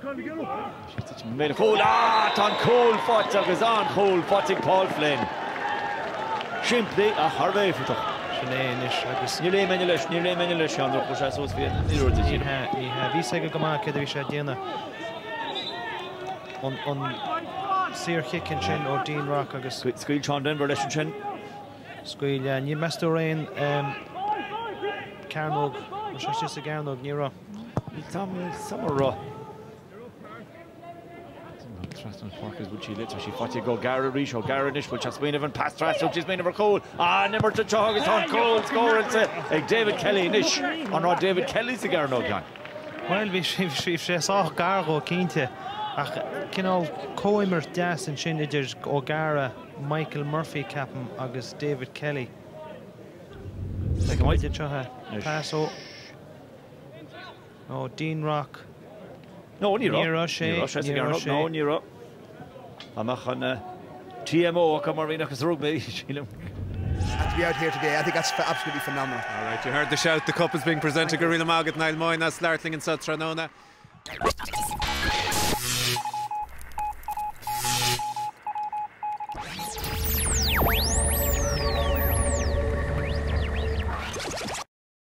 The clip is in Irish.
Made a cool, on cool foot, agus on cool footing Paul Flynn. Simply a Harvey for Ceannais agus Níl éime leis an ro sé sos fi níúirte sí. Ní Phiarsaigh go maith céidir bhí sé déana an sír chicin sin ó Dean Rock agus Scuil Sean Denver leis an sin. scuil ní meastú réin Carnog sé sa Carnog ní ra. Some raw. Traston Parkers would she lit she fought to go Gara Rish or Garanish which has been even past Traston she's been over cool number to Chog is on cool scoring to David Kelly Nish on Rod David Kelly's the Garno guy. Well bhí sé sách Gargo cínte ach cinál cóimir deas an sin idir ó Gara Michael Murphy capan agus David Kelly. Like a did pass ó Dean Rock. No, ní ra sé no ní ra. Amach an TMO come arena cuz rugby. To be out here today, I think that's absolutely phenomenal. All right, you heard the shout. The cup is being presented. Garila Magat, Niall Moyne, Slartling and Sutranona.